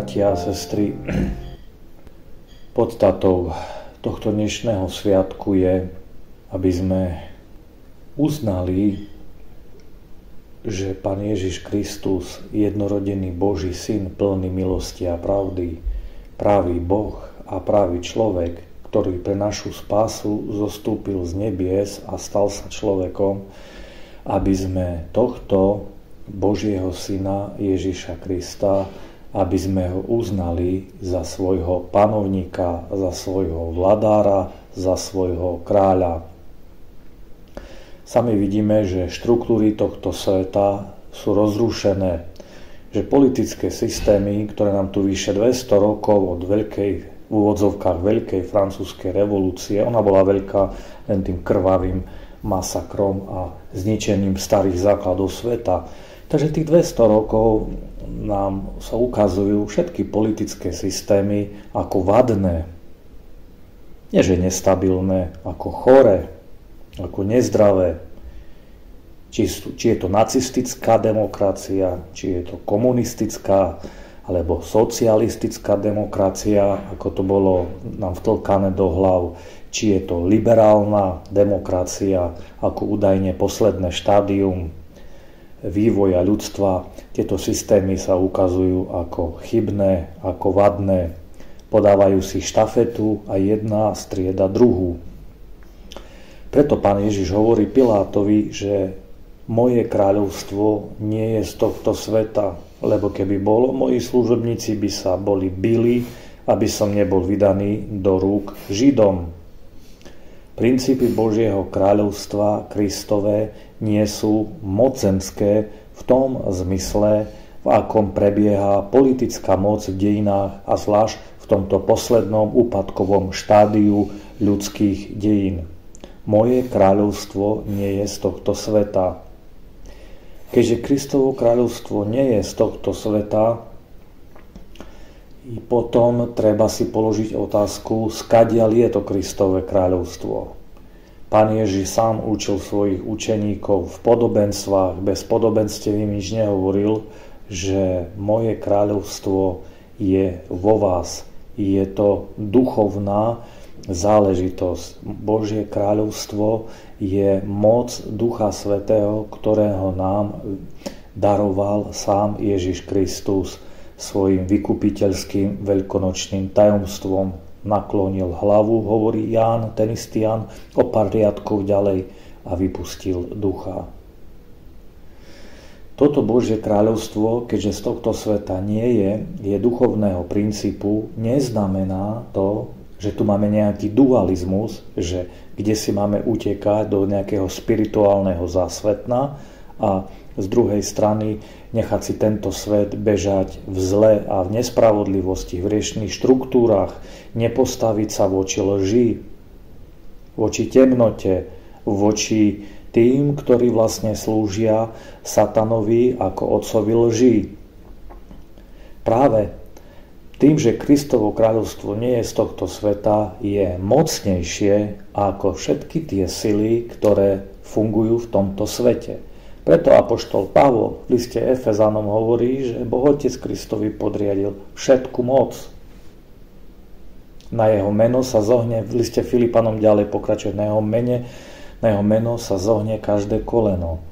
bratia a sestry, podstatou tohto dnešného sviatku je, aby sme uznali, že Pán Ježiš Kristus, jednorodený Boží Syn, plný milosti a pravdy, pravý Boh a pravý človek, ktorý pre našu spásu zostúpil z nebies a stal sa človekom, aby sme tohto Božieho Syna Ježiša Krista, aby sme ho uznali za svojho panovníka, za svojho vladára, za svojho kráľa. Sami vidíme, že štruktúry tohto sveta sú rozrušené, že politické systémy, ktoré nám tu vyše 200 rokov od v úvodzovkách veľkej francúzskej revolúcie, ona bola veľká len tým krvavým masakrom a zničením starých základov sveta. Takže tých 200 rokov nám sa ukazujú všetky politické systémy ako vadné, nie že nestabilné, ako choré, ako nezdravé. Či je to nacistická demokracia, či je to komunistická alebo socialistická demokracia, ako to bolo nám vtlkané do hlav, či je to liberálna demokracia, ako údajne posledné štádium vývoja ľudstva. Tieto systémy sa ukazujú ako chybné, ako vadné. Podávajú si štafetu a jedna strieda druhú. Preto Pán Ježiš hovorí Pilátovi, že moje kráľovstvo nie je z tohto sveta, lebo keby bolo, moji služobníci by sa boli bili, aby som nebol vydaný do rúk Židom. Princípy Božieho kráľovstva Kristové nie sú mocenské v tom zmysle, v akom prebieha politická moc v dejinách a zvlášť v tomto poslednom úpadkovom štádiu ľudských dejín. Moje kráľovstvo nie je z tohto sveta. Keďže Kristovo kráľovstvo nie je z tohto sveta, potom treba si položiť otázku, skadiaľ je to Kristové kráľovstvo. Pán Ježiš sám učil svojich učeníkov v podobenstvách, bez podobenstiev im nič nehovoril, že moje kráľovstvo je vo vás. Je to duchovná záležitosť. Božie kráľovstvo je moc Ducha Svätého, ktorého nám daroval sám Ježiš Kristus svojim vykupiteľským veľkonočným tajomstvom. Naklonil hlavu, hovorí Ján, ten istý Ján, o pár riadkov ďalej a vypustil ducha. Toto Božie kráľovstvo, keďže z tohto sveta nie je duchovného princípu, neznamená to, že tu máme nejaký dualizmus, že kde si máme utekať do nejakého spirituálneho zásvetna a z druhej strany nechať si tento svet bežať v zle a v nespravodlivosti, v hriešnych štruktúrach, nepostaviť sa voči lži, voči temnote, voči tým, ktorí vlastne slúžia satanovi ako otcovi lži. Práve tým, že Kristovo kráľovstvo nie je z tohto sveta, je mocnejšie ako všetky tie sily, ktoré fungujú v tomto svete. Preto apoštol Pavol v liste Efezanom hovorí, že Boh Otec Kristovi podriadil všetku moc. Na jeho meno sa zohne, v liste Filipanom ďalej pokračuje, na jeho meno sa zohne každé koleno.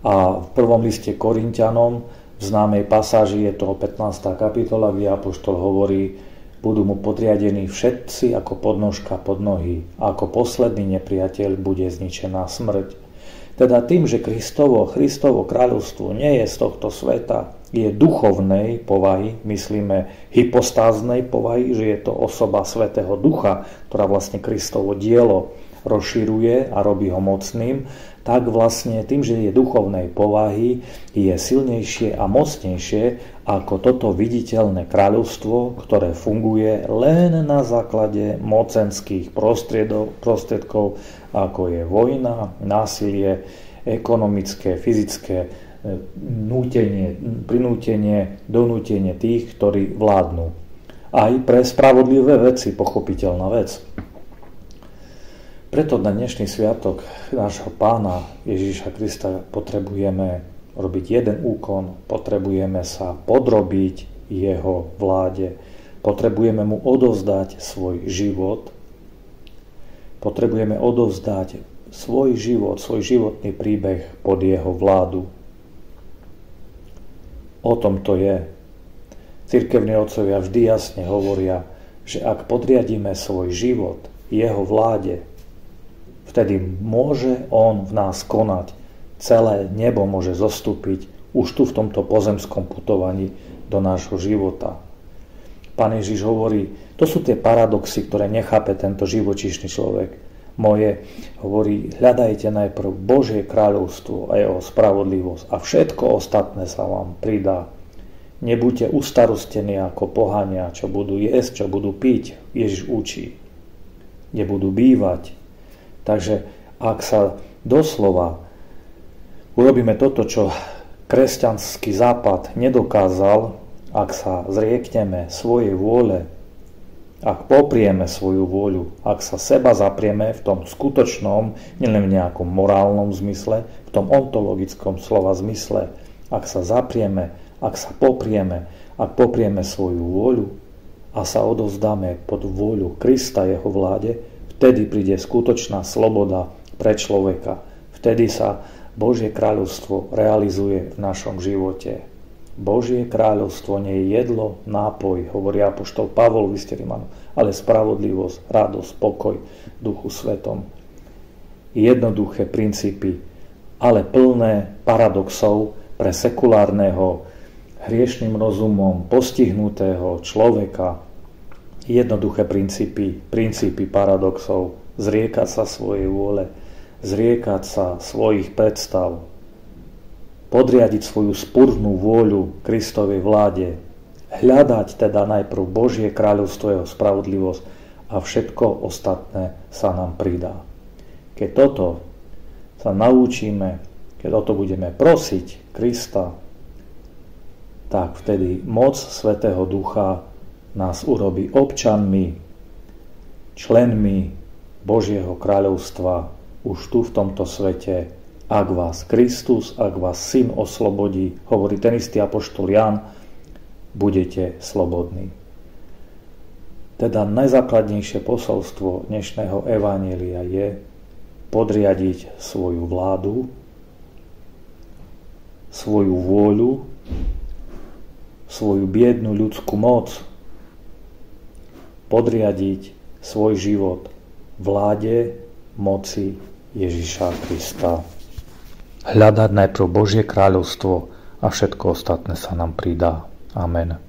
A v prvom liste Korinťanom v známej pasáži, je to 15. kapitola, kde apoštol hovorí, budú mu podriadení všetci ako podnožka pod nohy, a ako posledný nepriateľ bude zničená smrť. Teda tým, že Kristovo kráľovstvo nie je z tohto sveta, je duchovnej povahy, myslíme hypostáznej povahy, že je to osoba Svätého Ducha, ktorá vlastne Kristovo dielo rozširuje a robí ho mocným, tak vlastne tým, že je duchovnej povahy, je silnejšie a mocnejšie ako toto viditeľné kráľovstvo, ktoré funguje len na základe mocenských prostriedkov, ako je vojna, násilie, ekonomické, fyzické prinútenie, donútenie tých, ktorí vládnu. Aj pre spravodlivé veci, pochopiteľná vec. Preto na dnešný sviatok nášho Pána Ježiša Krista potrebujeme robiť jeden úkon, potrebujeme sa podrobiť jeho vláde. Potrebujeme mu odovzdať svoj život. Potrebujeme odovzdať svoj život, svoj životný príbeh pod jeho vládu. O tom to je. Cirkevní otcovia vždy jasne hovoria, že ak podriadíme svoj život jeho vláde, vtedy môže on v nás konať. Celé nebo môže zostúpiť už tu v tomto pozemskom putovaní do nášho života. Pán Ježiš hovorí, to sú tie paradoxy, ktoré nechápe tento živočíšny človek. Hovorí, hľadajte najprv Božie kráľovstvo a jeho spravodlivosť a všetko ostatné sa vám pridá. Nebuďte ustarostení ako pohania, čo budú jesť, čo budú piť. Ježiš učí. Kde budú bývať. Takže ak sa doslova urobíme toto, čo kresťanský západ nedokázal, ak sa zriekneme svojej vôle, ak poprieme svoju vôľu, ak sa seba zaprieme v tom skutočnom, nielen v nejakom morálnom zmysle, v tom ontologickom slova zmysle, ak sa zaprieme, ak sa poprieme, ak poprieme svoju vôľu a sa odovzdáme pod vôľu Krista jeho vláde, vtedy príde skutočná sloboda pre človeka. Vtedy sa Božie kráľovstvo realizuje v našom živote. Božie kráľovstvo nie je jedlo, nápoj, hovorí apoštol Pavol v liste Rimanom, ale spravodlivosť, radosť, pokoj v Duchu Svetom. Jednoduché princípy, ale plné paradoxov pre sekulárneho, hriešným rozumom postihnutého človeka. Jednoduché princípy paradoxov, zriekať sa svojej vôle, zriekať sa svojich predstav, podriadiť svoju spurvnú vôľu Kristovej vláde, hľadať teda najprv Božie kráľovstvo, jeho spravodlivosť a všetko ostatné sa nám pridá. Keď toto sa naučíme, keď o to budeme prosiť Krista, tak vtedy moc Svätého Ducha nás urobí občanmi, členmi Božieho kráľovstva už tu v tomto svete. Ak vás Kristus, ak vás Syn oslobodí, hovorí ten istý apoštol Ján, budete slobodní. Teda najzákladnejšie posolstvo dnešného evanjelia je podriadiť svoju vládu, svoju vôľu, svoju biednú ľudskú moc, podriadiť svoj život vláde, moci Ježiša Krista. Hľadať najprv Božie kráľovstvo a všetko ostatné sa nám pridá. Amen.